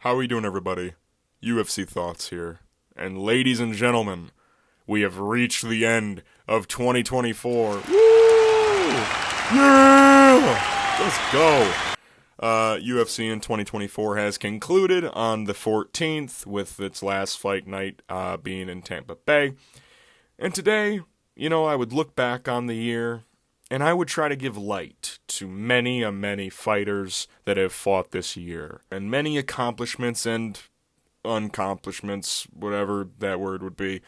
How are we doing, everybody? UFC Thoughts here. And ladies and gentlemen, we have reached the end of 2024. Woo! Yeah! Let's go! UFC in 2024 has concluded on the 14th, with its last fight night being in Tampa Bay. And today, I would look back on the year, and I would try to give light to many fighters that have fought this year, and many accomplishments and unaccomplishments, whatever that word would be.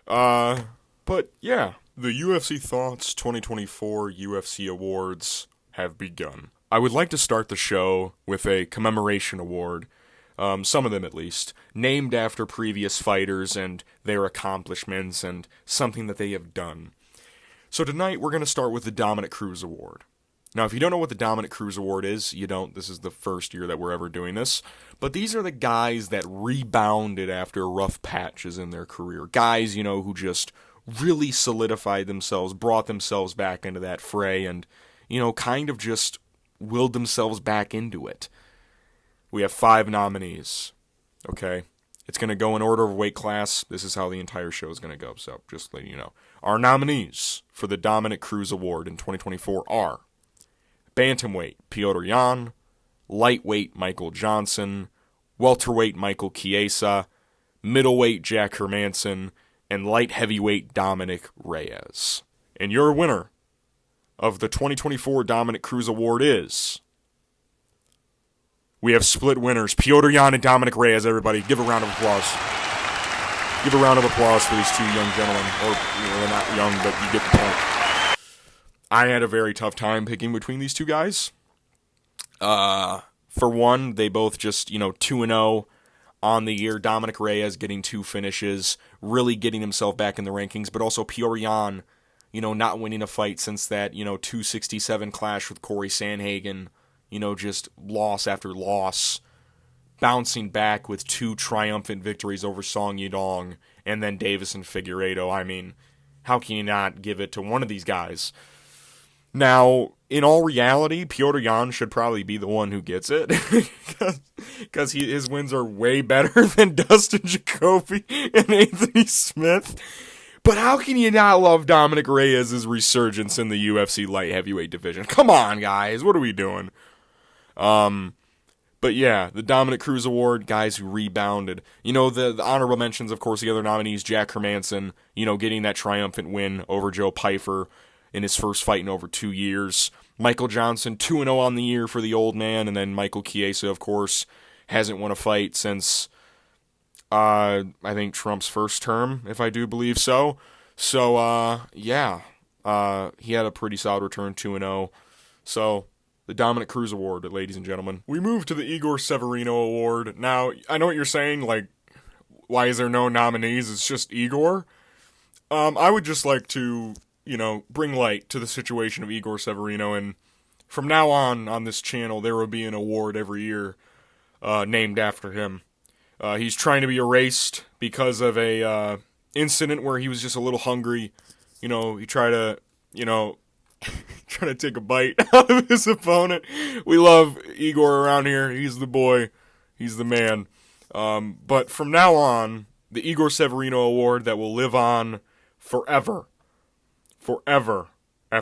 But yeah, the UFC Thoughts 2024 UFC Awards have begun. I would like to start the show with a commemoration award, some of them at least, named after previous fighters and their accomplishments and something that they have done. So tonight we're going to start with the Dominick Cruz Award. Now, if you don't know what the Dominick Cruz Award is, you don't. This is the first year that we're ever doing this. But these are the guys that rebounded after rough patches in their career. Guys, who just really solidified themselves, brought themselves back into that fray, and, kind of just willed themselves back into it. We have 5 nominees, okay? It's going to go in order of weight class. This is how the entire show is going to go, so just letting you know. Our nominees for the Dominick Cruz Award in 2024 are Bantamweight, Petr Yan; Lightweight, Michael Johnson; Welterweight, Michael Chiesa; Middleweight, Jack Hermansson; and Light Heavyweight, Dominick Reyes. And your winner of the 2024 Dominick Cruz Award is... We have split winners, Petr Yan and Dominick Reyes, everybody. Give a round of applause. Give a round of applause for these two young gentlemen. Or, they're not young, but you get the point. I had a very tough time picking between these two guys. For one, they both just, 2-0 on the year. Dominick Reyes getting 2 finishes, really getting himself back in the rankings. But also Petr Yan, not winning a fight since that, 267 clash with Corey Sandhagen. Just loss after loss, bouncing back with 2 triumphant victories over Song Yadong and then Davis and Figueiredo. I mean, how can you not give it to one of these guys? Now, in all reality, Petr Yan should probably be the one who gets it, because his wins are way better than Dustin Jacoby and Anthony Smith. But how can you not love Dominick Reyes' resurgence in the UFC light heavyweight division? Come on, guys, what are we doing? But yeah, the Dominick Cruz Award, guys who rebounded. The honorable mentions, of course, the other nominees, Jack Hermansson, getting that triumphant win over Joe Pyfer in his first fight in over 2 years. Michael Johnson, 2-0 on the year for the old man. And then Michael Chiesa, of course, hasn't won a fight since, I think, Trump's first term, if I do believe so. So, yeah, he had a pretty solid return, 2-0. So... the Dominick Cruz Award, ladies and gentlemen. We move to the Igor Severino Award. Now, I know what you're saying, why is there no nominees? It's just Igor. I would just like to, bring light to the situation of Igor Severino, and from now on this channel, there will be an award every year named after him. He's trying to be erased because of a incident where he was just a little hungry. He tried to, trying to take a bite out of his opponent. We love Igor around here. He's the boy. He's the man. But from now on, the Igor Severino Award that will live on forever,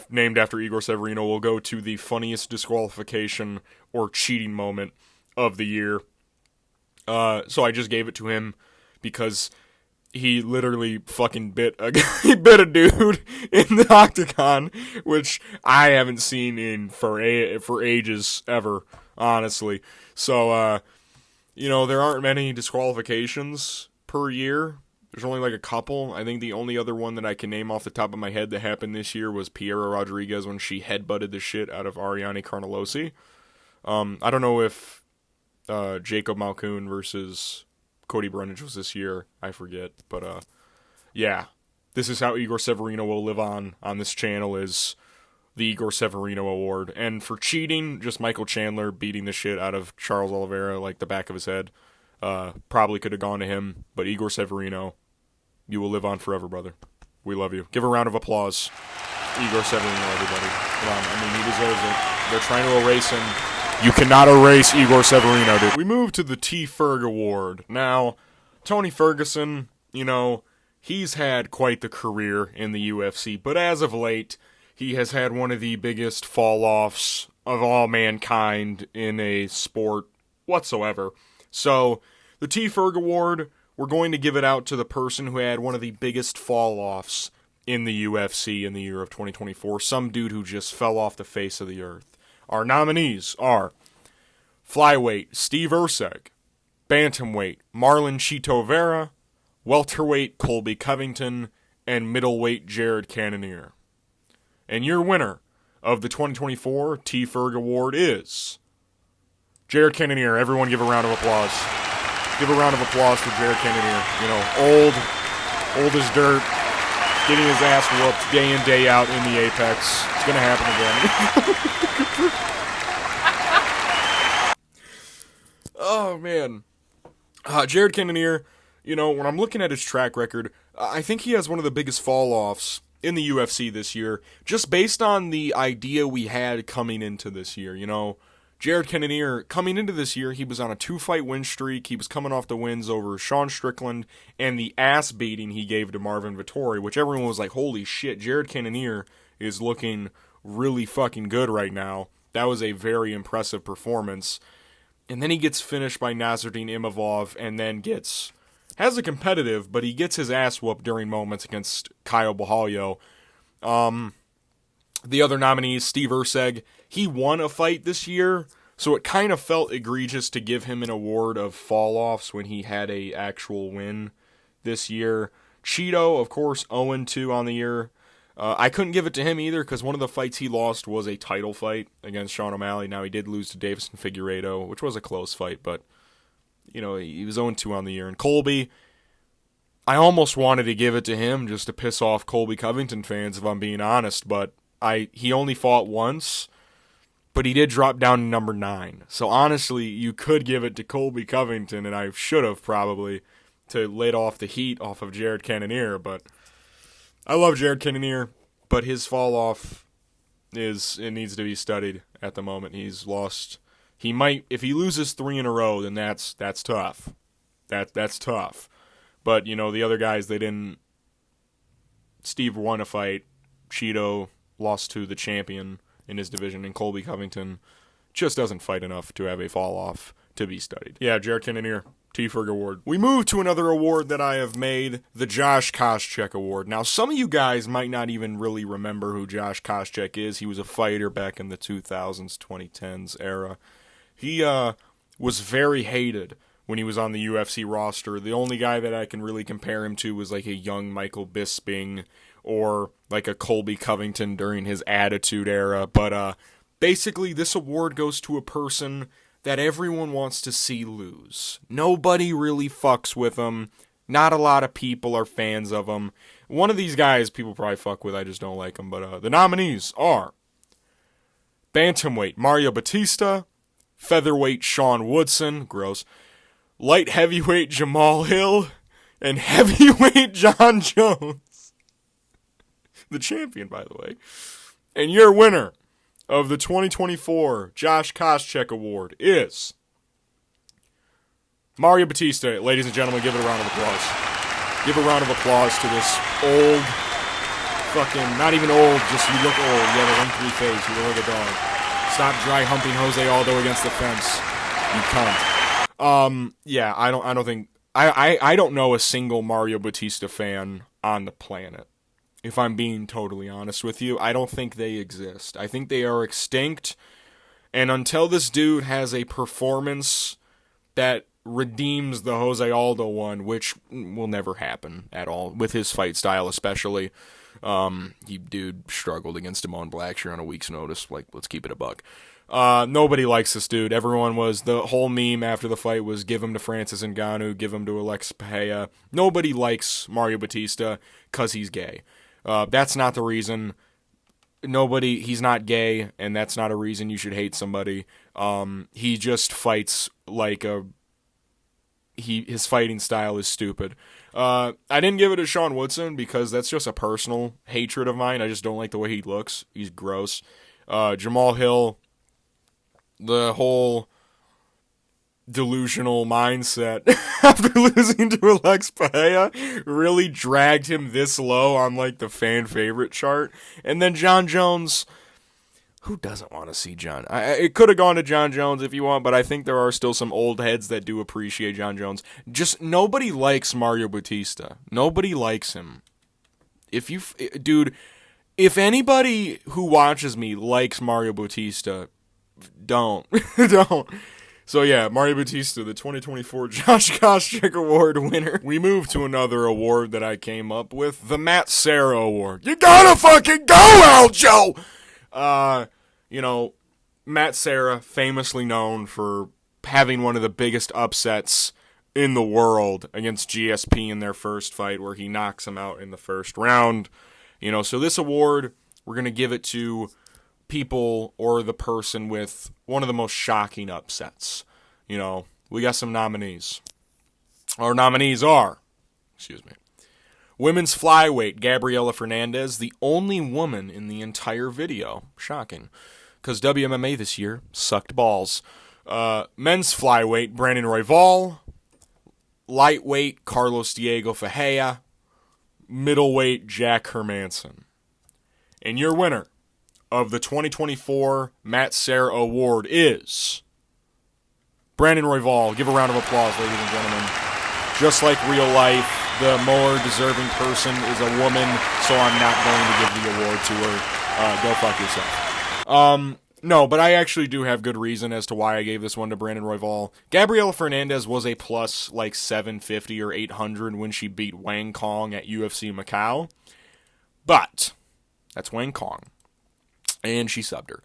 named after Igor Severino, will go to the funniest disqualification or cheating moment of the year. So I just gave it to him because he literally fucking bit a dude in the octagon, which I haven't seen for ages ever, honestly. So, there aren't many disqualifications per year. There's only a couple. I think the only other one that I can name off the top of my head that happened this year was Piera Rodriguez when she headbutted the shit out of Ariane Carnelosi. I don't know if Jacob Malkoun versus Cody Brundage was this year. I forget. But, yeah. This is how Igor Severino will live on this channel, is the Igor Severino Award. And for cheating, just Michael Chandler beating the shit out of Charles Oliveira like the back of his head. Probably could have gone to him. But Igor Severino, you will live on forever, brother. We love you. Give a round of applause. Igor Severino, everybody. Come on. He deserves it. They're trying to erase him You cannot erase Igor Severino, dude. We move to the T. Ferg Award. Now, Tony Ferguson, he's had quite the career in the UFC, but as of late, he has had one of the biggest fall-offs of all mankind in a sport whatsoever. So, the T. Ferg Award, we're going to give it out to the person who had one of the biggest fall-offs in the UFC in the year of 2024. Some dude who just fell off the face of the earth. Our nominees are flyweight Steve Erceg, bantamweight Marlon Chito Vera, welterweight Colby Covington, and middleweight Jared Cannonier. And your winner of the 2024 T. Ferg Award is Jared Cannonier. Everyone give a round of applause. Give a round of applause for Jared Cannonier. Old as dirt, getting his ass whooped day in, day out in the Apex. It's going to happen again. Oh, man. Jared Cannonier, when I'm looking at his track record, I think he has one of the biggest fall-offs in the UFC this year, just based on the idea we had coming into this year. Jared Cannonier, coming into this year, he was on a 2-fight win streak. He was coming off the wins over Sean Strickland and the ass beating he gave to Marvin Vettori, which everyone was like, holy shit, Jared Cannonier is looking really fucking good right now. That was a very impressive performance. And then he gets finished by Nasruddin Imavov and then has a competitive, but he gets his ass whooped during moments against Caio Borralho. The other nominees, Steve Erceg, he won a fight this year, so it kind of felt egregious to give him an award of fall-offs when he had a actual win this year. Chito, of course, 0-2 on the year. I couldn't give it to him either because one of the fights he lost was a title fight against Sean O'Malley. Now, he did lose to Davison Figueiredo, which was a close fight, but, he was 0-2 on the year. And Colby, I almost wanted to give it to him just to piss off Colby Covington fans, if I'm being honest, but he only fought once, but he did drop down to number 9. So, honestly, you could give it to Colby Covington, and I should have probably, to let off the heat off of Jared Cannonier, but I love Jared Cannonier, but his fall-off it needs to be studied at the moment. He's lost. He might, if he loses 3 in a row, then that's tough. That's tough. But, the other guys, they didn't. Steve won a fight. Chito lost to the champion in his division, and Colby Covington just doesn't fight enough to have a fall-off to be studied. Yeah, Jared Cannonier, T. Ferg Award. We move to another award that I have made, the Josh Koscheck Award. Now, some of you guys might not even really remember who Josh Koscheck is. He was a fighter back in the 2000s, 2010s era. He was very hated when he was on the UFC roster. The only guy that I can really compare him to was like a young Michael Bisping or like a Colby Covington during his Attitude Era. But basically, this award goes to a person that everyone wants to see lose. Nobody really fucks with him. Not a lot of people are fans of him. One of these guys people probably fuck with, I just don't like him. But the nominees are bantamweight Mario Batista, featherweight Sean Woodson, gross, light heavyweight Jamal Hill, and heavyweight John Jones. The champion, by the way. And your winner of the 2024 Josh Koscheck Award is Mario Batista. Ladies and gentlemen, give it a round of applause. Give a round of applause to this old, not even old, just you look old. You have a wrinkly face. You look like a dog. Stop dry humping Jose Aldo against the fence. You cunt. Yeah, I don't know a single Mario Batista fan on the planet. If I'm being totally honest with you, I don't think they exist. I think they are extinct, and until this dude has a performance that redeems the Jose Aldo one, which will never happen at all, with his fight style especially. Dude struggled against Damon Blackshear on a week's notice. Like, let's keep it a buck. Nobody likes this dude. The whole meme after the fight was give him to Francis Ngannou, give him to Alex Pereira. Nobody likes Mario Batista because he's gay. That's not the reason. He's not gay, and that's not a reason you should hate somebody. He just fights like his fighting style is stupid. I didn't give it to Sean Woodson because that's just a personal hatred of mine. I just don't like the way he looks. He's gross. Jamal Hill, the whole delusional mindset after losing to Alex Pereira really dragged him this low on like the fan favorite chart. And then John Jones, who doesn't want to see John? It could have gone to John Jones if you want, but I think there are still some old heads that do appreciate John Jones. Just nobody likes Mario Bautista. Nobody likes him. Dude, if anybody who watches me likes Mario Bautista, don't. Don't. So yeah, Mario Bautista, the 2024 Josh Koscheck Award winner. We move to another award that I came up with, the Matt Serra Award. You gotta fucking go, Aljo! Matt Serra, famously known for having one of the biggest upsets in the world against GSP in their first fight, where he knocks him out in the first round. So this award, we're gonna give it to people or the person with one of the most shocking upsets. We got some nominees. Our nominees are, women's flyweight, Gabriela Fernandez, the only woman in the entire video. Shocking. Because WMMA this year sucked balls. Men's flyweight, Brandon Royval. Lightweight, Carlos Diego Ferreira. Middleweight, Jack Hermanson. And your winner of the 2024 Matt Serra Award is Brandon Royval. Give a round of applause, ladies and gentlemen. Just like real life, the more deserving person is a woman, so I'm not going to give the award to her. Go fuck yourself. No, but I actually do have good reason as to why I gave this one to Brandon Royval. Gabriela Fernandez was a plus like 750 or 800 when she beat Wang Kong at UFC Macau. But that's Wang Kong. And she subbed her.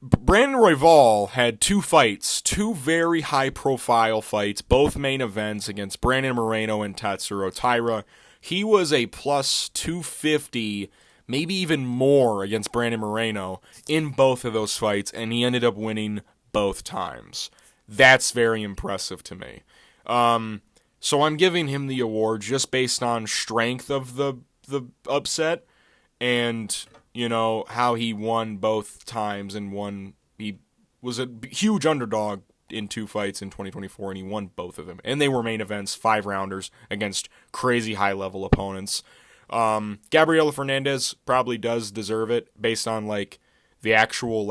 Brandon Royval had two fights, two very high-profile fights, both main events against Brandon Moreno and Tatsuro Taira. He was a plus 250, maybe even more, against Brandon Moreno in both of those fights, and he ended up winning both times. That's very impressive to me. So I'm giving him the award just based on strength of the upset and how he won both times and he was a huge underdog in two fights in 2024, and he won both of them. And they were main events, 5-rounders against crazy high-level opponents. Gabriela Fernandez probably does deserve it based on, the actual,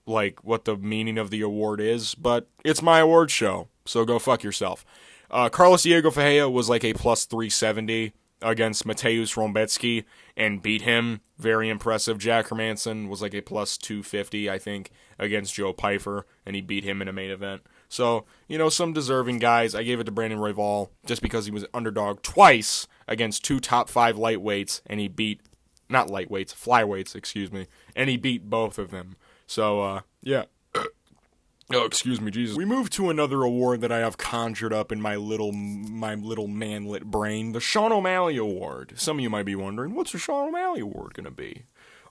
what the meaning of the award is, but it's my award show, so go fuck yourself. Carlos Diego Ferreira was a plus 370 against Mateusz Rombetsky and beat him. Very impressive. Jack Hermanson was a plus 250, I think, against Joe Pyfer, and he beat him in a main event. So, some deserving guys. I gave it to Brandon Royval just because he was underdog twice against two top 5 lightweights, and he beat, not lightweights, flyweights, and he beat both of them. So, yeah. Oh, excuse me, Jesus. We move to another award that I have conjured up in my little manlet brain, the Sean O'Malley Award. Some of you might be wondering, what's the Sean O'Malley Award going to be?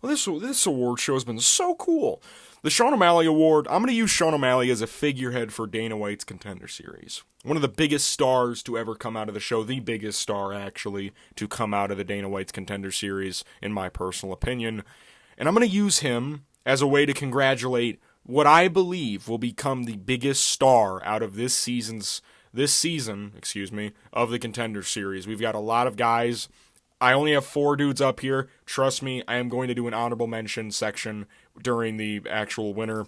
Well, this award show has been so cool. The Sean O'Malley Award, I'm going to use Sean O'Malley as a figurehead for Dana White's Contender Series. One of the biggest stars to ever come out of the show, the biggest star, actually, to come out of the Dana White's Contender Series, in my personal opinion. And I'm going to use him as a way to congratulate what I believe will become the biggest star out of this season, of the Contender Series. We've got a lot of guys. I only have 4 dudes up here. Trust me, I am going to do an honorable mention section during the actual winner.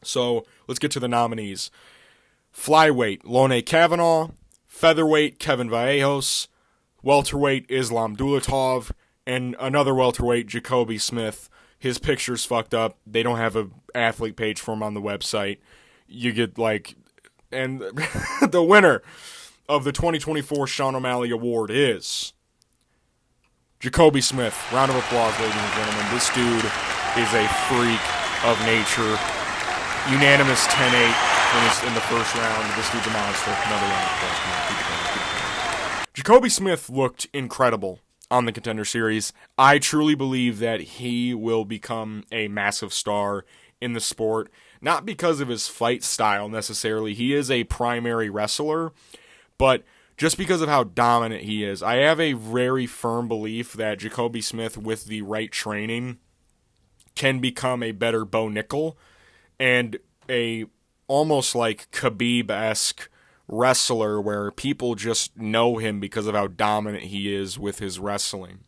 So, let's get to the nominees. Flyweight, Lone Kavanaugh. Featherweight, Kevin Vallejos. Welterweight, Islam Dulatov. And another welterweight, Jacoby Smith. His picture's fucked up. They don't have an athlete page for him on the website. You get, and the winner of the 2024 Sean O'Malley Award is Jacoby Smith. Round of applause, ladies and gentlemen. This dude is a freak of nature. Unanimous 10-8 in the first round. This dude's a monster. Another round of applause. Jacoby Smith looked incredible on the Contender Series. I truly believe that he will become a massive star in the sport. Not because of his fight style necessarily. He is a primary wrestler, but just because of how dominant he is. I have a very firm belief that Jacoby Smith, with the right training, can become a better Bo Nickel and a almost like Khabib-esque wrestler where people just know him because of how dominant he is with his wrestling.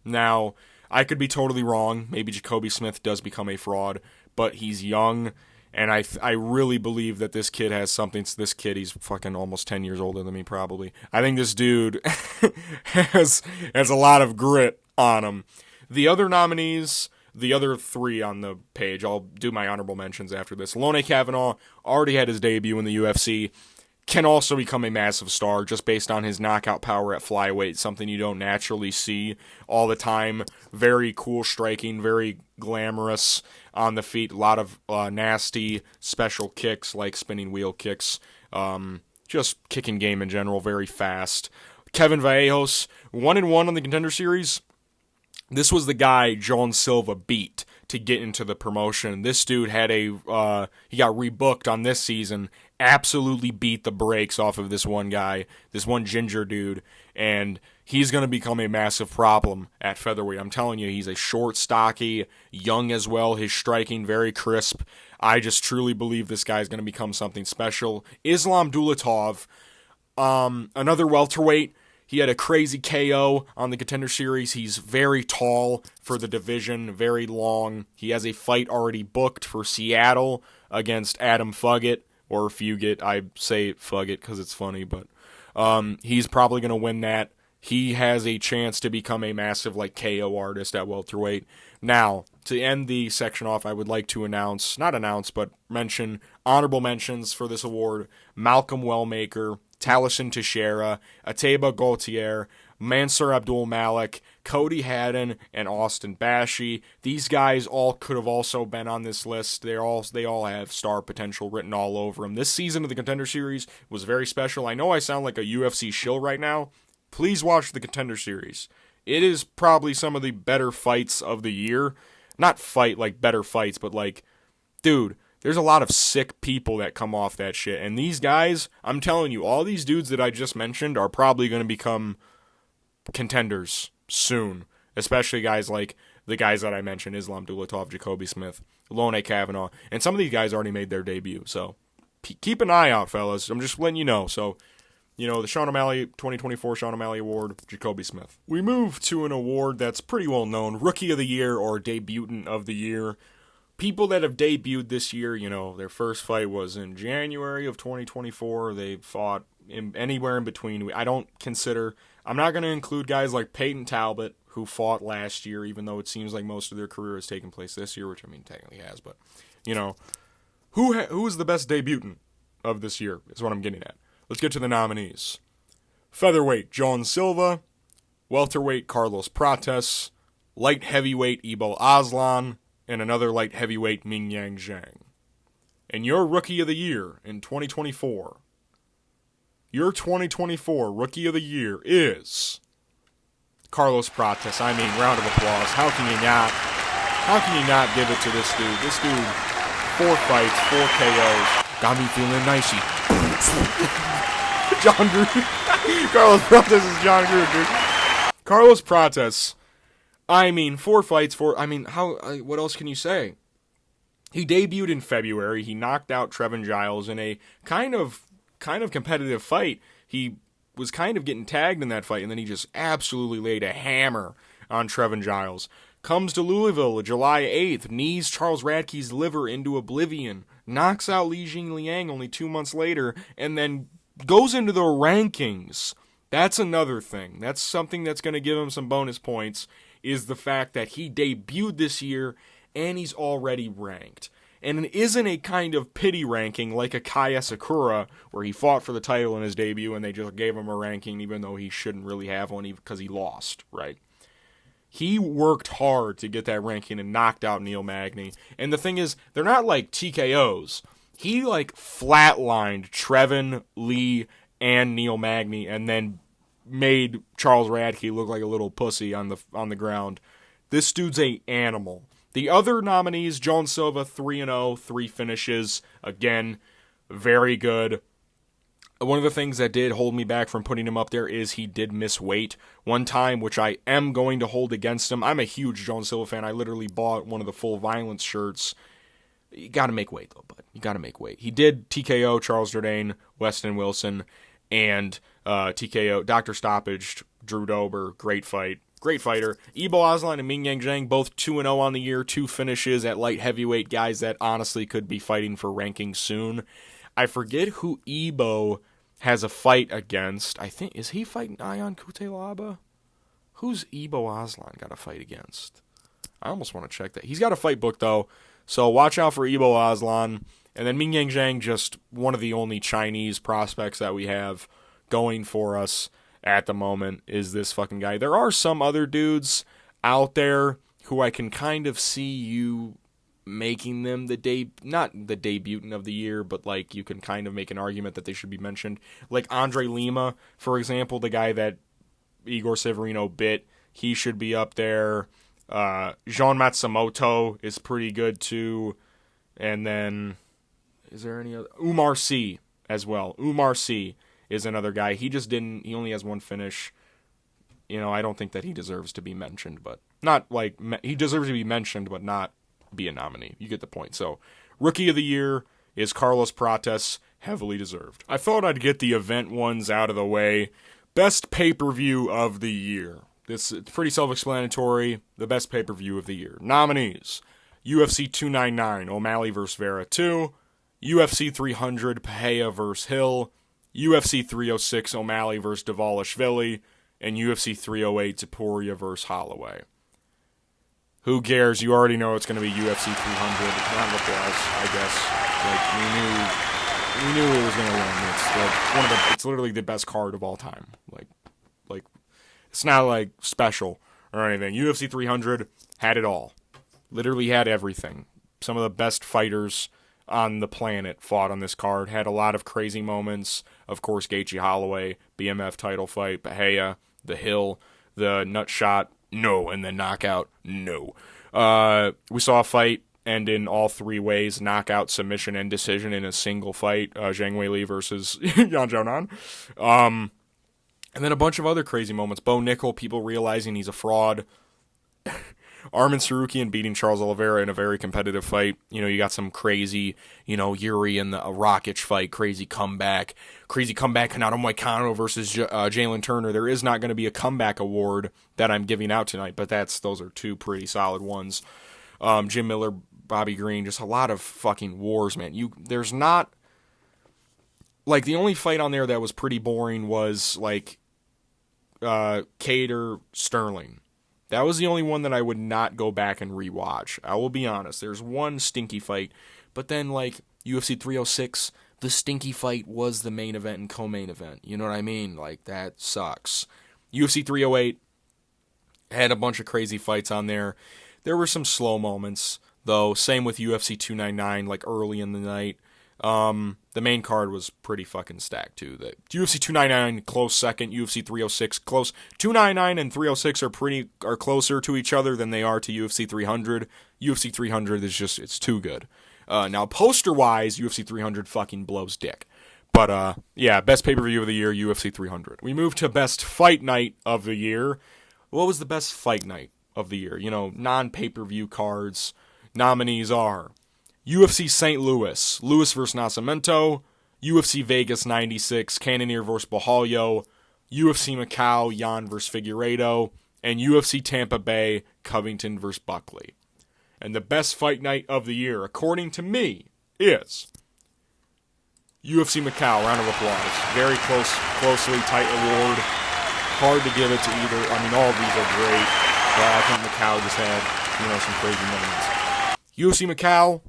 Now, I could be totally wrong. Maybe Jacoby Smith does become a fraud, but he's young, and I really believe that this kid has something. This kid, he's fucking almost 10 years older than me, probably. I think this dude has a lot of grit on him. The other nominees, the other three on the page, I'll do my honorable mentions after this. Lone Kavanaugh already had his debut in the UFC. Can also become a massive star just based on his knockout power at flyweight, something you don't naturally see all the time. Very cool striking, very glamorous on the feet, a lot of nasty special kicks like spinning wheel kicks, just kicking game in general, very fast. Kevin Vallejos, 1-1 on the Contender Series. This was the guy John Silva beat to get into the promotion. This dude had he got rebooked on this season, absolutely beat the brakes off of this one guy, this one ginger dude, and he's going to become a massive problem at featherweight. I'm telling you, he's a short, stocky, young as well. His striking, very crisp. I just truly believe this guy's going to become something special. Islam Dulatov, another welterweight. He had a crazy KO on the Contender Series. He's very tall for the division, very long. He has a fight already booked for Seattle against Adam Fugit, or Fugit. I say Fugit because it's funny, but he's probably going to win that. He has a chance to become a massive KO artist at welterweight. Now, to end the section off, I would like to mention honorable mentions for this award. Malcolm Wellmaker, Taliesin Teixeira, Ateba Gautier, Mansour Abdul Malik, Cody Haddon, and Austin Bashi. These guys all could have also been on this list. They all have star potential written all over them. This season of the Contender Series was very special. I know I sound like a UFC shill right now. Please watch the Contender Series. It is probably some of the better fights of the year. Not fight like better fights, but dude, there's a lot of sick people that come off that shit. And these guys, I'm telling you, all these dudes that I just mentioned are probably going to become contenders soon. Especially guys like the guys that I mentioned, Islam Dulatov, Jacoby Smith, Lone Kavanaugh. And some of these guys already made their debut. So keep an eye out, fellas. I'm just letting you know. So, the Sean O'Malley 2024 Sean O'Malley Award, Jacoby Smith. We move to an award that's pretty well known, Rookie of the Year or Debutant of the Year. People that have debuted this year, their first fight was in January of 2024. They fought anywhere in between. I'm not going to include guys like Peyton Talbot, who fought last year, even though it seems like most of their career has taken place this year, which technically has. But, who is the best debutant of this year is what I'm getting at. Let's get to the nominees. Featherweight, John Silva. Welterweight, Carlos Prates. Light heavyweight, Ebel Aslan. And another light heavyweight, Ming Yang Zhang. And your Rookie of the Year in 2024. Your 2024 Rookie of the Year is Carlos Prates. Round of applause. How can you not give it to this dude? This dude, 4 fights, 4 KOs. Got me feeling nicey. John Gruden. Carlos Prates is John Gruden, dude. Carlos Prates. 4 fights, what else can you say? He debuted in February. He knocked out Trevin Giles in a kind of competitive fight. He was kind of getting tagged in that fight, and then he just absolutely laid a hammer on Trevin Giles. Comes to Louisville July 8th, knees Charles Radke's liver into oblivion, knocks out Li Jingliang only 2 months later, and then goes into the rankings. That's another thing. That's something that's going to give him some bonus points, is the fact that he debuted this year and he's already ranked. And it isn't a kind of pity ranking like a Kaya Sakura, where he fought for the title in his debut and they just gave him a ranking even though he shouldn't really have one because he lost, right? He worked hard to get that ranking and knocked out Neil Magny. And the thing is, they're not like TKOs. He flatlined Trevin, Lee, and Neil Magny, and then made Charles Radke look like a little pussy on the ground. This dude's a animal. The other nominees, John Silva, 3-0, 3 finishes. Again, very good. One of the things that did hold me back from putting him up there is he did miss weight one time, which I am going to hold against him. I'm a huge Jones Silva fan. I literally bought one of the Full Violence shirts. You got to make weight, though, bud. You got to make weight. He did TKO Charles Jourdain, Weston Wilson, and TKO Dr. Stoppage, Drew Dober. Great fight. Great fighter. Ibo Aslan and Ming Yang Zhang, both 2-0 on the year, 2 finishes at light heavyweight, guys that honestly could be fighting for ranking soon. I forget who Ibo has a fight against. I think, is he fighting Ion Kutelaba? Who's Ibo Aslan got a fight against? I almost want to check that. He's got a fight booked, though, so watch out for Ibo Aslan. And then Ming Yang Zhang, just one of the only Chinese prospects that we have going for us at the moment is this fucking guy. There are some other dudes out there who I can kind of see you making them not the debutant of the year, but like you can kind of make an argument that they should be mentioned. Like Andre Lima, for example, the guy that Igor Severino bit, he should be up there. Jean Matsumoto is pretty good too. And then, is there any other? Umar Sy as well. Umar Sy is another guy. He only has one finish. You know, I don't think that he deserves to be mentioned, but not like, he deserves to be mentioned, but not be a nominee. You get the point. So, Rookie of the Year is Carlos Prates, heavily deserved. I thought I'd get the event ones out of the way. Best pay-per-view of the year. It's pretty self-explanatory. The best pay-per-view of the year. Nominees: UFC 299, O'Malley vs. Vera 2, UFC 300, Pereira vs. Hill, UFC 306, O'Malley vs. Dvalishvili, and UFC 308, Topuria vs. Holloway. Who cares? You already know it's going to be UFC 300. Round of applause, I guess. Like, we knew it was going to win. It's literally the best card of all time. Like, it's not like special or anything. UFC 300 had it all. Literally had everything. Some of the best fighters on the planet fought on this card. Had a lot of crazy moments. Of course, Gaethje Holloway, BMF title fight, Pereira, the Hill, the nut shot, no, and then knockout, no. We saw a fight end in all 3 ways: knockout, submission, and decision in a single fight. Zhang Weili versus Yan Xiaonan. And then a bunch of other crazy moments. Bo Nickel, people realizing he's a fraud. Arman Sarukian beating Charles Oliveira in a very competitive fight. You know, you got some crazy, Yuri in the Rakic fight, crazy comeback. Kanato Moicano versus Jalen Turner. There is not going to be a comeback award that I'm giving out tonight, but those are 2 pretty solid ones. Jim Miller, Bobby Green, just a lot of fucking wars, man. There's not, like, the only fight on there that was pretty boring was, like, Cater Sterling. That was the only one that I would not go back and rewatch. I will be honest. There's one stinky fight, but then, like, UFC 306, the stinky fight was the main event and co-main event. You know what I mean? Like, that sucks. UFC 308 had a bunch of crazy fights on there. There were some slow moments, though. Same with UFC 299, like, early in the night. The main card was pretty fucking stacked too. The UFC 299 close second, UFC 306 close. 299 and 306 are closer to each other than they are to UFC 300. UFC 300 is just, it's too good. Now poster wise, UFC 300 fucking blows dick. But yeah, best pay-per-view of the year, UFC 300. We move to best fight night of the year. What was the best fight night of the year? Non-pay-per-view cards. Nominees are UFC St. Louis, Lewis vs. Nascimento, UFC Vegas 96, Cannonier vs. Bahalio, UFC Macau, Yan vs. Figueiredo, and UFC Tampa Bay, Covington vs. Buckley. And the best fight night of the year, according to me, is UFC Macau. Round of applause. Very closely tight award. Hard to give it to either. I mean, all of these are great, but I think Macau just had, some crazy moments. UFC Macau,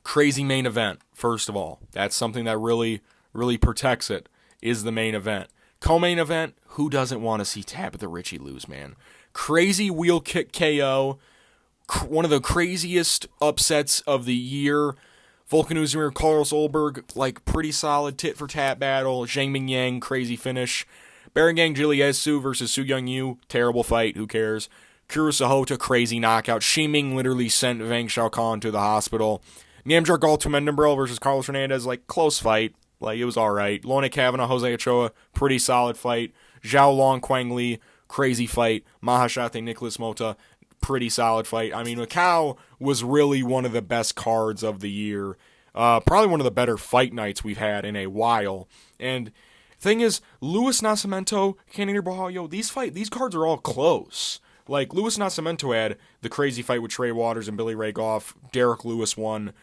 crazy main event, first of all. That's something that really, really protects it, is the main event. Co-main event, who doesn't want to see Tabitha Ritchie lose, man? Crazy wheel kick KO, one of the craziest upsets of the year. Volkan Oezdemir, Carlos Ulberg, like, pretty solid tit-for-tat battle. Zhang Mingyang, crazy finish. Berengang Jiliesu versus Su Young Yu, terrible fight, who cares? Kuro Sahota, crazy knockout. Shiming literally sent Vang Xiaokan to the hospital. Namjar Gal Tumendenbril versus Carlos Hernandez, like, close fight. Like, it was alright. Lorna Kavanaugh, Jose Ochoa, pretty solid fight. Zhao Long, Quang Li, crazy fight. Mahashate, Nicholas Mota, pretty solid fight. I mean, Macau was really one of the best cards of the year. Probably one of the better fight nights we've had in a while. And thing is, Luis Nascimento, Canadian Borjalho, these cards are all close. Like, Luis Nascimento had the crazy fight with Trey Waters and Billy Ray Goff. Derek Lewis won.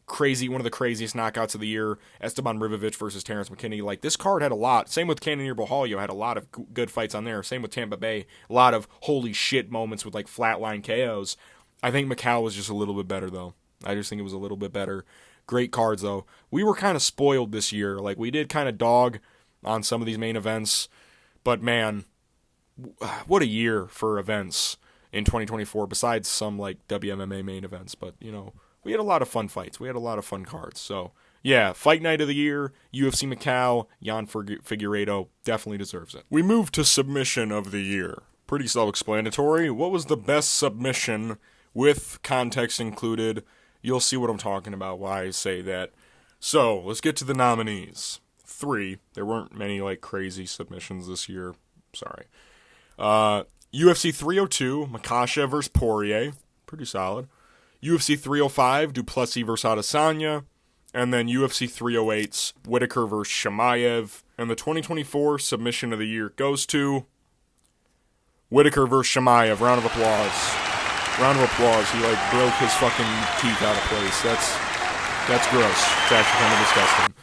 Crazy, one of the craziest knockouts of the year. Esteban Ribovic versus Terrence McKinney. Like, this card had a lot. Same with Canadian Borjalho, had a lot of good fights on there. Same with Tampa Bay. A lot of holy shit moments with, like, flatline KOs. I think Macau was just a little bit better, though. I just think it was a little bit better. Great cards, though. We were kind of spoiled this year. Like, we did kind of dog on some of these main events. But, man, what a year for events in 2024, besides some, like, WMMA main events. But, you know, we had a lot of fun fights. We had a lot of fun cards. So, yeah, fight night of the year, UFC Macau, Jan Figueiredo definitely deserves it. We move to submission of the year. Pretty self-explanatory. What was the best submission with context included? You'll see what I'm talking about, why I say that. So, let's get to the nominees. 3. There weren't many, like, crazy submissions this year. Sorry. UFC 302, Makhachev vs. Poirier. Pretty solid. UFC 305, Duplessis vs. Adesanya. And then UFC 308's Whitaker vs. Chimaev. And the 2024 submission of the year goes to Whitaker vs. Chimaev. Round of applause. Round of applause. He, like, broke his fucking teeth out of place. That's gross. It's actually kind of disgusting.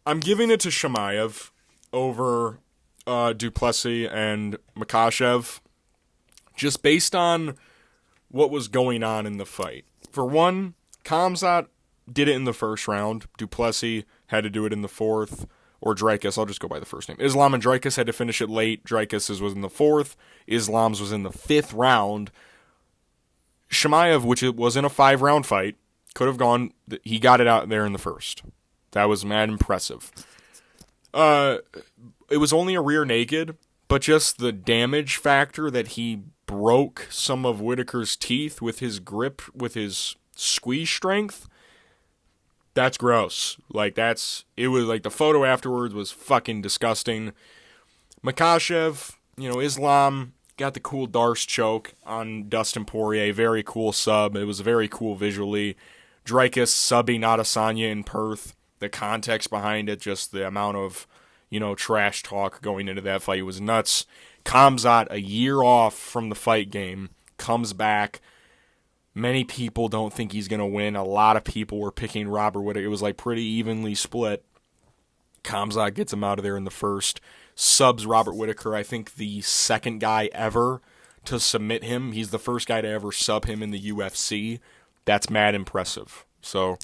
I'm giving it to Chimaev over Duplessis and Makhachev, just based on what was going on in the fight. For one, Khamzat did it in the first round. Duplessis had to do it in the fourth. Or Dricus, I'll just go by the first name. Islam and Dricus had to finish it late. Dricus was in the fourth. Islam's was in the fifth round. Chimaev, which was in a 5-round fight, could have gone. He got it out there in the first. That was mad impressive. It was only a rear naked, but just the damage factor that he broke some of Whitaker's teeth with his grip, with his squeeze strength, that's gross. Like, it was like the photo afterwards was fucking disgusting. Makhachev, you know, Islam got the cool Darce choke on Dustin Poirier. Very cool sub. It was very cool visually. Dricus subbing Adesanya in Perth. The context behind it, just the amount of, you know, trash talk going into that fight was nuts. Khamzat, a year off from the fight game, comes back. Many people don't think he's going to win. A lot of people were picking Robert Whitaker. It was like pretty evenly split. Khamzat gets him out of there in the first. Subs Robert Whitaker, I think the second guy ever to submit him. He's the first guy to ever sub him in the UFC. That's mad impressive. So,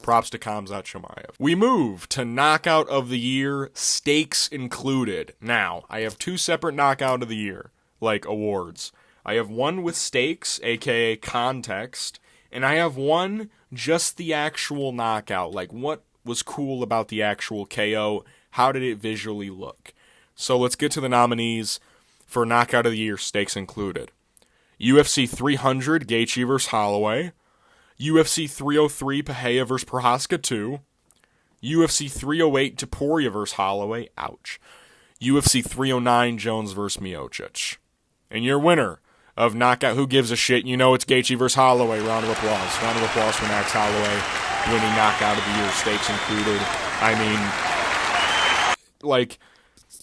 props to Khamzat Chimaev. We move to Knockout of the Year, stakes included. Now, I have 2 separate Knockout of the Year, like, awards. I have one with stakes, aka context, and I have one just the actual knockout, like what was cool about the actual KO, how did it visually look. So let's get to the nominees for Knockout of the Year, stakes included. UFC 300, Gaethje vs. Holloway. UFC 303, Pereira vs. Prohaska 2. UFC 308, Topuria vs. Holloway, ouch. UFC 309, Jones vs. Miocic. And your winner of Knockout, who gives a shit? You know it's Gaethje vs. Holloway. Round of applause. Round of applause for Max Holloway winning Knockout of the Year, stakes included. I mean, like,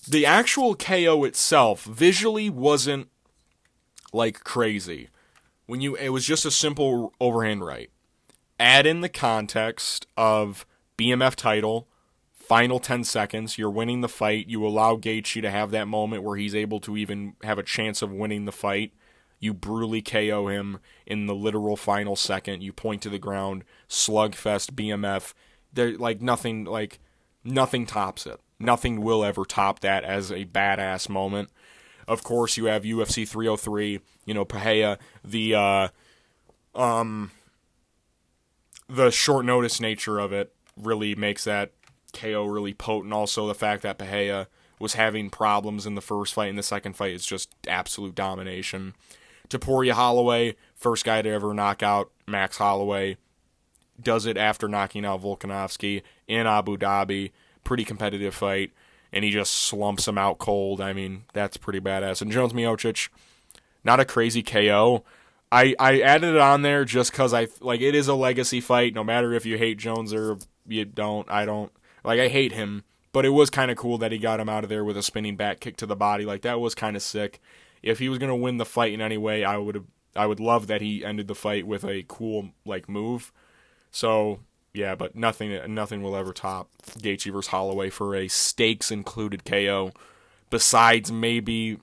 the actual KO itself visually wasn't, like, crazy. It was just a simple overhand right. Add in the context of BMF title, final 10 seconds, you're winning the fight, you allow Gaethje to have that moment where he's able to even have a chance of winning the fight. You brutally KO him in the literal final second. You point to the ground, slugfest, BMF. Nothing tops it. Nothing will ever top that as a badass moment. Of course, you have UFC 303, you know, Pereira, the short notice nature of it really makes that KO really potent. Also, the fact that Pereira was having problems in the first fight and the second fight is just absolute domination. Topuria Holloway, first guy to ever knock out Max Holloway. does it after knocking out Volkanovski in Abu Dhabi. Pretty competitive fight. And he just slumps him out cold. I mean, that's pretty badass. And Jones Miocic, not a crazy KO. I added it on there just because it is a legacy fight. No matter if you hate Jones or you don't, I don't. Like, I hate him. But it was kind of cool that he got him out of there with a spinning back kick to the body. Like, that was kind of sick. If he was going to win the fight in any way, I would love that he ended the fight with a cool, move. So, yeah, but nothing will ever top Gaethje versus Holloway for a stakes-included KO. Besides maybe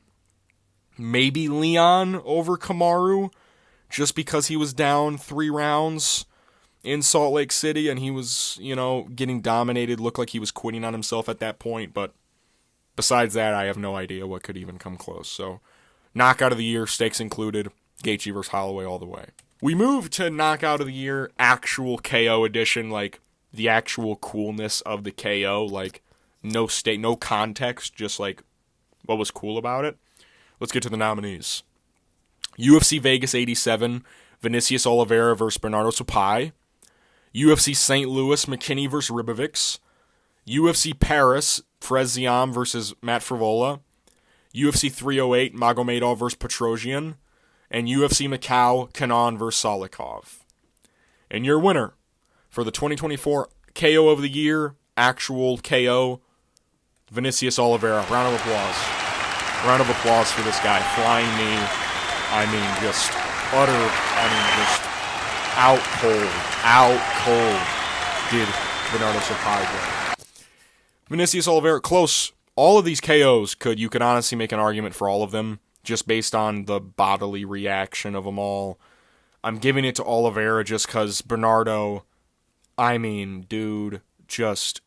Leon over Kamaru, just because he was down 3 rounds in Salt Lake City and he was, getting dominated, looked like he was quitting on himself at that point. But besides that, I have no idea what could even come close. So, knockout of the year, stakes included, Gaethje versus Holloway all the way. We move to knockout of the year, actual KO edition, the actual coolness of the KO, no context, just what was cool about it. Let's get to the nominees. UFC Vegas 87, Vinicius Oliveira versus Bernardo Supai. UFC St. Louis, McKinney versus Ribovics. UFC Paris, Frez Ziam versus Matt Frivola. UFC 308, Magomedov versus Petrosian. And UFC Macau, Kanan versus Salikov. And your winner for the 2024 KO of the year, actual KO, Vinicius Oliveira. Round of applause. Round of applause for this guy. Flying knee. Just out cold did Bernardo Supai go. Vinicius Oliveira, close. All of these KOs you could honestly make an argument for all of them, just based on the bodily reaction of them all. I'm giving it to Oliveira just because Bernardo, just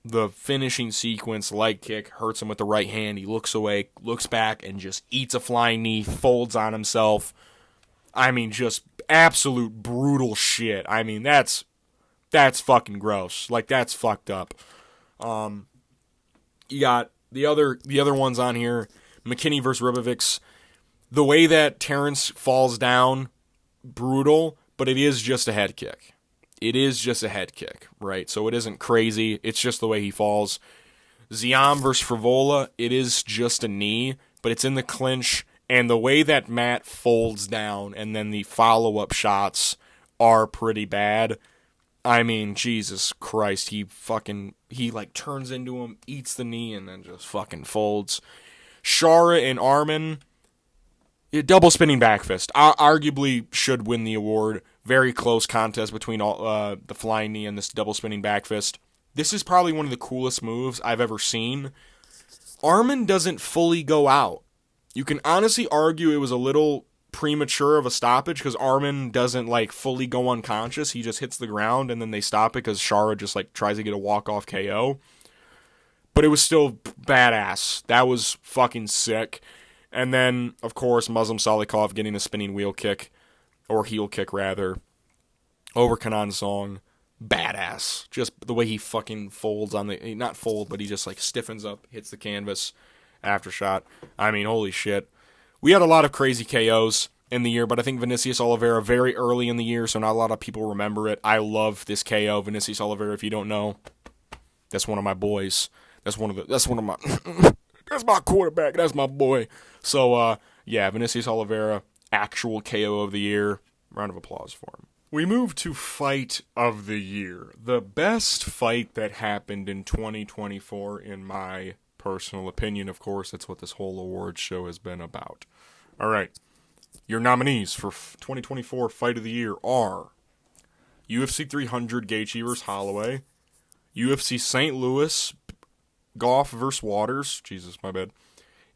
the finishing sequence, leg kick, hurts him with the right hand. He looks away, looks back, and just eats a flying knee, folds on himself. Just absolute brutal shit. That's fucking gross. That's fucked up. You got the other ones on here. McKinney versus Ribovics. The way that Terrence falls down, brutal, but it is just a head kick. It is just a head kick, right? So it isn't crazy. It's just the way he falls. Ziam versus Frivola, it is just a knee, but it's in the clinch. And the way that Matt folds down and then the follow-up shots are pretty bad. Jesus Christ, he turns into him, eats the knee, and then just fucking folds. Shara and Arman, double spinning back fist. Arguably should win the award. Very close contest between the flying knee and this double spinning back fist. This is probably one of the coolest moves I've ever seen. Arman doesn't fully go out. You can honestly argue it was a little premature of a stoppage because Arman doesn't fully go unconscious. He just hits the ground and then they stop it because Shara just tries to get a walk-off KO. But it was still badass. That was fucking sick. And then, of course, Muslim Salikov getting a spinning wheel kick, or heel kick rather, over Kanan Song. Badass. Just the way he fucking folds on not fold, but he just stiffens up, hits the canvas, after shot. Holy shit. We had a lot of crazy KOs in the year, but I think Vinicius Oliveira very early in the year, so not a lot of people remember it. I love this KO. Vinicius Oliveira, if you don't know, that's one of my boys. That's one of my that's my quarterback. That's my boy. So Vinicius Oliveira, actual KO of the year. Round of applause for him. We move to fight of the year. The best fight that happened in 2024 in my personal opinion. Of course, that's what this whole awards show has been about. All right. Your nominees for 2024 Fight of the Year are UFC 300 Gaethje vs. Holloway, UFC St. Louis Goff vs. Waters, Jesus, my bad,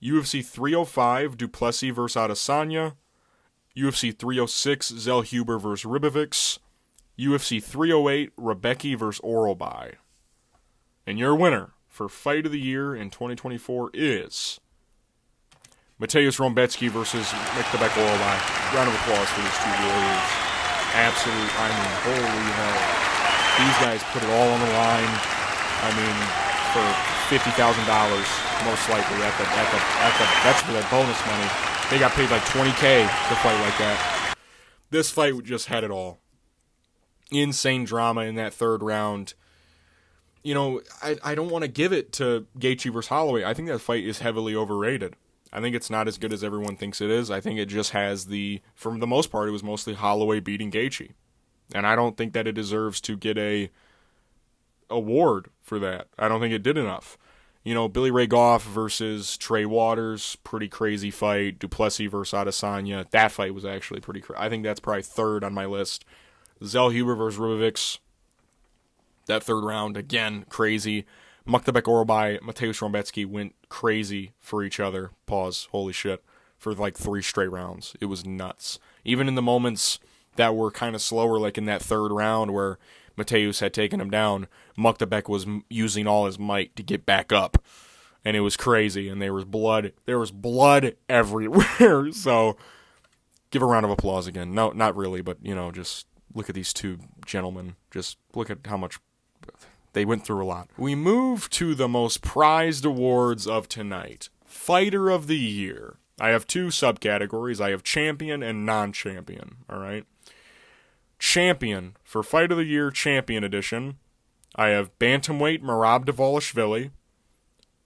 UFC 305 Duplessis vs. Adesanya, UFC 306 Zellhuber vs. Ribovics, UFC 308 Rebecki vs. Orolbai. And your winner for Fight of the Year in 2024 is Mateusz Rebecki versus Miktabek Orolbai. Round of applause for these two warriors. Absolute, holy hell. These guys put it all on the line. For $50,000, most likely. That's for that bonus money. They got paid $20K to fight like that. This fight just had it all. insane drama in that third round. You know, I don't want to give it to Gaethje versus Holloway. I think that fight is heavily overrated. I think it's not as good as everyone thinks it is. I think it just has for the most part, it was mostly Holloway beating Gaethje. And I don't think that it deserves to get a award for that. I don't think it did enough. You know, Billy Ray Goff versus Trey Waters, pretty crazy fight. Duplessis versus Adesanya, that fight was actually pretty crazy. I think that's probably third on my list. Zellhuber versus Rubovics, that third round, again, crazy. Muktabek Orobai, Mateusz Rebecki went crazy for each other. Pause. Holy shit. For like 3 straight rounds. It was nuts. Even in the moments that were kind of slower, like in that third round where Mateusz had taken him down, Muktabek was using all his might to get back up. And it was crazy. And there was blood everywhere. So, give a round of applause again. No, not really, but, you know, just look at these two gentlemen. Just look at how much they went through a lot. We move to the most prized awards of tonight. Fighter of the Year. I have 2 subcategories. I have champion and non-champion. All right. Champion, for Fight of the Year Champion Edition, I have Bantamweight Merab Dvalishvili,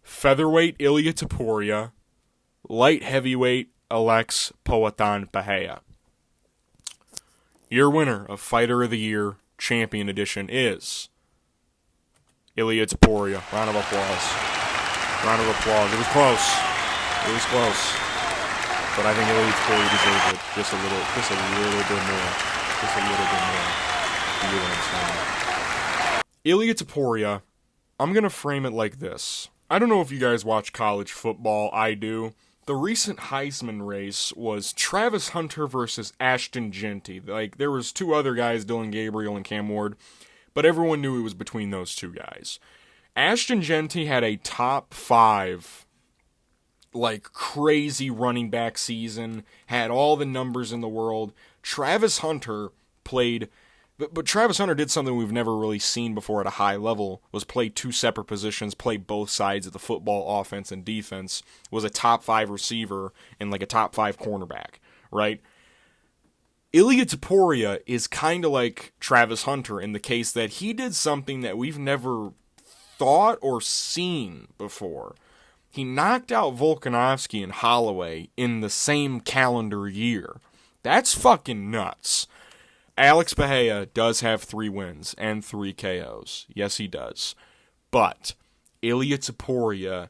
Featherweight Ilia Topuria, Light Heavyweight Alex Poatan-Bahia. Your winner of Fighter of the Year Champion Edition is Ilia Topuria. Round of applause. Round of applause. It was close. It was close. But I think Ilia Topuria deserves it just a little bit more. Just a little bit more. You get what I'm saying? Ilia Topuria, I'm going to frame it like this. I don't know if you guys watch college football. I do. The recent Heisman race was Travis Hunter versus Ashton Genty. Like, there was 2 other guys, Dylan Gabriel and Cam Ward, but everyone knew it was between those 2 guys. Ashton Genty had a top 5, like, crazy running back season, had all the numbers in the world. Travis Hunter played, but Travis Hunter did something we've never really seen before at a high level, was play 2 separate positions, play both sides of the football, offense and defense, was a top 5 receiver and like a top 5 cornerback, right? Ilia Topuria is kind of like Travis Hunter in the case that he did something that we've never thought or seen before. He knocked out Volkanovski and Holloway in the same calendar year. That's fucking nuts. Alex Bahia does have 3 wins and 3 KOs. Yes, he does. But Ilia Topuria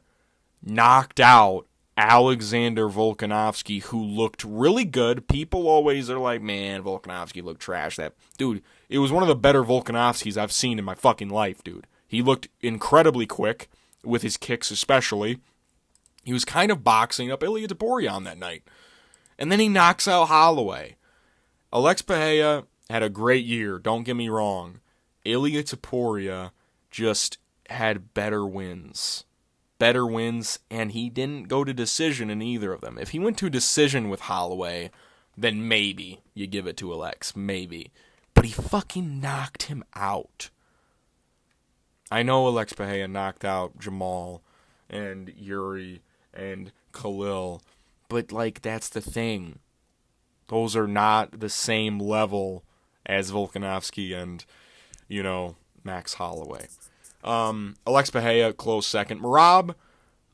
knocked out Alexander Volkanovski, who looked really good. People always are like, man, Volkanovski looked trash. Dude, it was one of the better Volkanovskis I've seen in my fucking life, dude. He looked incredibly quick, with his kicks especially. He was kind of boxing up Ilia Topuria on that night. And then he knocks out Holloway. Alex Bahia had a great year, don't get me wrong. Ilia Topuria just had better wins. And he didn't go to decision in either of them. If he went to decision with Holloway, then maybe you give it to Alex, maybe. But he fucking knocked him out. I know Alex Bahia knocked out Jamal and Yuri and Khalil, but, like, that's the thing. Those are not the same level as Volkanovski and, you know, Max Holloway. Alex Bahia, close second. Merab,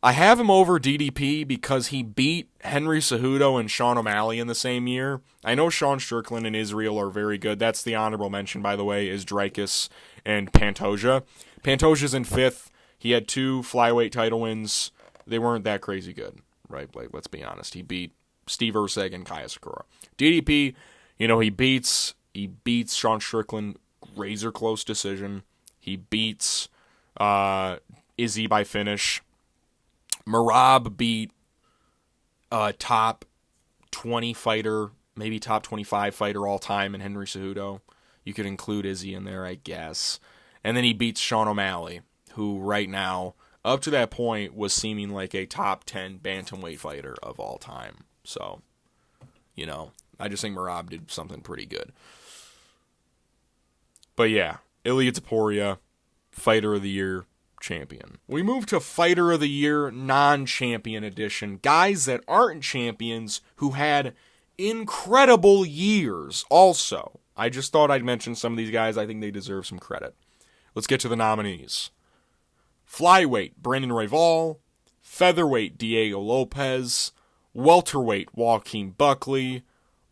I have him over DDP because he beat Henry Cejudo and Sean O'Malley in the same year. I know Sean Strickland and Israel are very good. That's the honorable mention, by the way, is Dreykus and Pantoja. Pantoja's in 5th. He had 2 flyweight title wins. They weren't that crazy good. Right, like, let's be honest. He beat Steve Erceg and Kaya Sakura. DDP, you know, he beats Sean Strickland, razor close decision. He beats Izzy by finish. Merab beat a top 20 fighter, maybe top 25 fighter all time in Henry Cejudo. You could include Izzy in there, I guess. And then he beats Sean O'Malley, who right now, up to that point, was seeming like a top 10 bantamweight fighter of all time. So, you know, I just think Merab did something pretty good. But yeah, Ilia Topuria, Fighter of the Year, champion. We move to Fighter of the Year non-champion edition. Guys that aren't champions who had incredible years also. I just thought I'd mention some of these guys. I think they deserve some credit. Let's get to the nominees. Flyweight, Brandon Royval. Featherweight, Diego Lopez. Welterweight, Joaquin Buckley.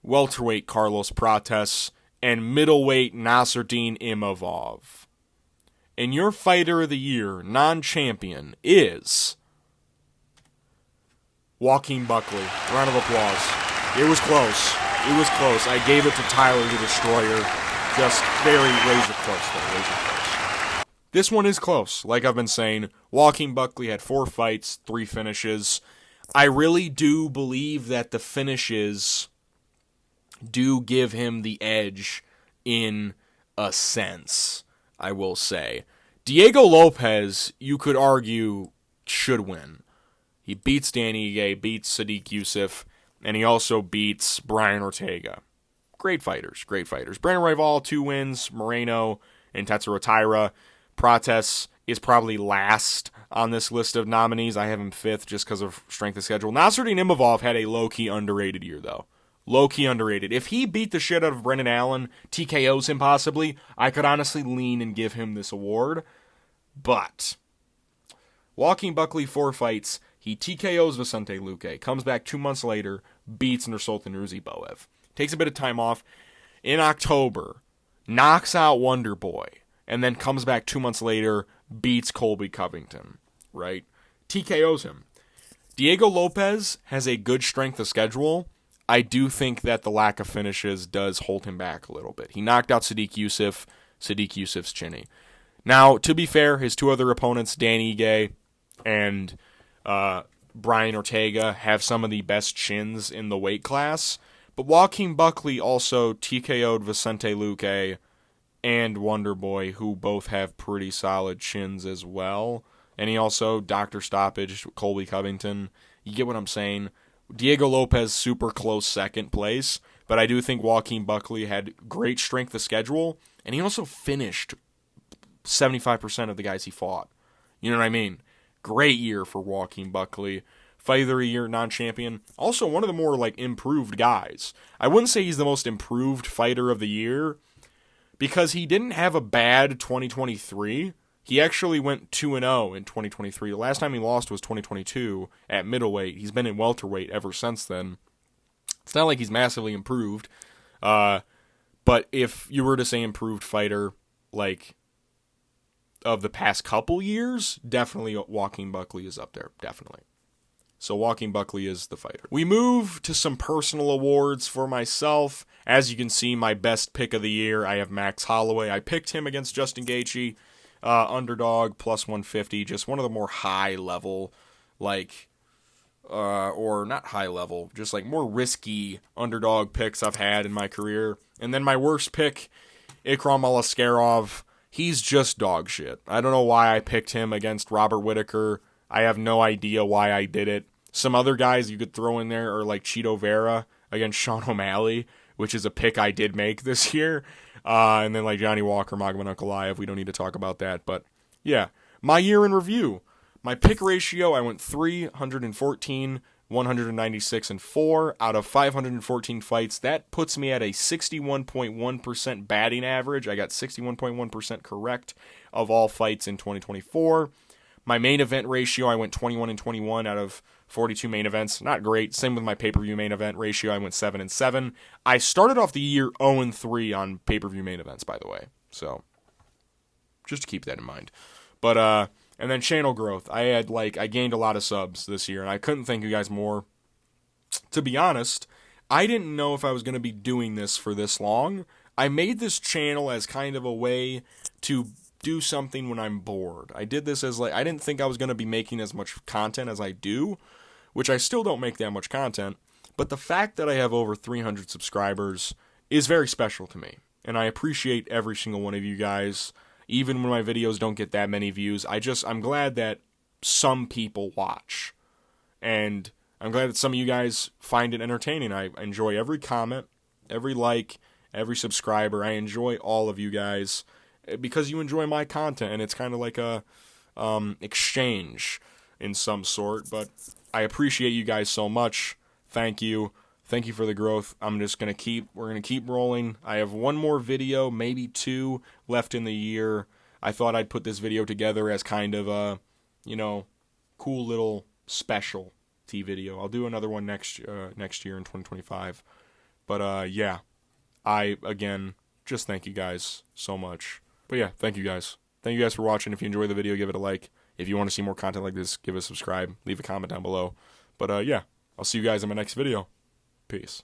Welterweight, Carlos Prates. And middleweight, Nasruddin Imavov. And your fighter of the year, non-champion, is Joaquin Buckley. Round of applause. It was close. It was close. I gave it to Tyler the Destroyer. Just very razor close, though. Razor close. This one is close. Like I've been saying, Joaquin Buckley had 4 fights, 3 finishes. I really do believe that the finishes do give him the edge in a sense, I will say. Diego Lopez, you could argue, should win. He beats Danny Ige, beats Sadiq Youssef, and he also beats Brian Ortega. Great fighters, great fighters. Brandon Royval, 2 wins. Moreno and Tetsuro Taira. Prates is probably last on this list of nominees. I have him 5th just because of strength of schedule. Nasruddin Imavov had a low-key underrated year, though. Low-key underrated. If he beat the shit out of Brendan Allen, TKOs him possibly, I could honestly lean and give him this award. But Joaquin Buckley, 4 fights. He TKOs Vicente Luque. Comes back 2 months later, beats Nursultan Ruziboev. Takes a bit of time off. In October, knocks out Wonder Boy. And then comes back 2 months later, beats Colby Covington. Right? TKOs him. Diego Lopez has a good strength of schedule. I do think that the lack of finishes does hold him back a little bit. He knocked out Sadiq Youssef. Sadiq Youssef's chinny. Now, to be fair, his 2 other opponents, Danny Ige and Brian Ortega, have some of the best chins in the weight class. But Joaquin Buckley also TKO'd Vicente Luque and Wonder Boy, who both have pretty solid chins as well. And he also, Dr. Stoppage, Colby Covington. You get what I'm saying? Diego Lopez, super close second place. But I do think Joaquin Buckley had great strength of schedule. And he also finished 75% of the guys he fought. You know what I mean? Great year for Joaquin Buckley. Fighter of the year, non-champion. Also one of the more improved guys. I wouldn't say he's the most improved fighter of the year because he didn't have a bad 2023. He actually went 2-0 in 2023. The last time he lost was 2022 at middleweight. He's been in welterweight ever since then. It's not like he's massively improved. But if you were to say improved fighter, of the past couple years, definitely Joaquin Buckley is up there. Definitely. So Joaquin Buckley is the fighter. We move to some personal awards for myself. As you can see, my best pick of the year, I have Max Holloway. I picked him against Justin Gaethje, underdog, plus 150. Just one of the more high-level, or not high-level, just more risky underdog picks I've had in my career. And then my worst pick, Ikram Alaskarov. He's just dog shit. I don't know why I picked him against Robert Whittaker. I have no idea why I did it. Some other guys you could throw in there are Cheeto Vera against Sean O'Malley, which is a pick I did make this year. And then Johnny Walker, Magomed Ankalaev. We don't need to talk about that. But yeah, my year in review. My pick ratio, I went 314, 196, and 4 out of 514 fights. That puts me at a 61.1% batting average. I got 61.1% correct of all fights in 2024. My main event ratio, I went 21 and 21 out of 42 main events. Not great. Same with my pay-per-view main event ratio. I went 7 and 7. I started off the year 0 and 3 on pay-per-view main events, by the way. So, just to keep that in mind. But, and then channel growth. I had, I gained a lot of subs this year, and I couldn't thank you guys more. To be honest, I didn't know if I was going to be doing this for this long. I made this channel as kind of a way to do something when I'm bored. I did this as I didn't think I was going to be making as much content as I do, which I still don't make that much content, but the fact that I have over 300 subscribers is very special to me, and I appreciate every single one of you guys. Even when my videos don't get that many views, I'm glad that some people watch, and I'm glad that some of you guys find it entertaining. I enjoy every comment, every like, every subscriber. I enjoy all of you guys because you enjoy my content, and it's kind of like a exchange in some sort, but I appreciate you guys so much. Thank you. thank you for the growth. We're going to keep rolling. I have one more video, maybe 2 left in the year. I thought I'd put this video together as kind of a, cool little specialty video. I'll do another one next year in 2025. But yeah, I again just thank you guys so much. But yeah, thank you guys. Thank you guys for watching. If you enjoyed the video, give it a like. If you want to see more content like this, give it a subscribe. Leave a comment down below. But yeah, I'll see you guys in my next video. Peace.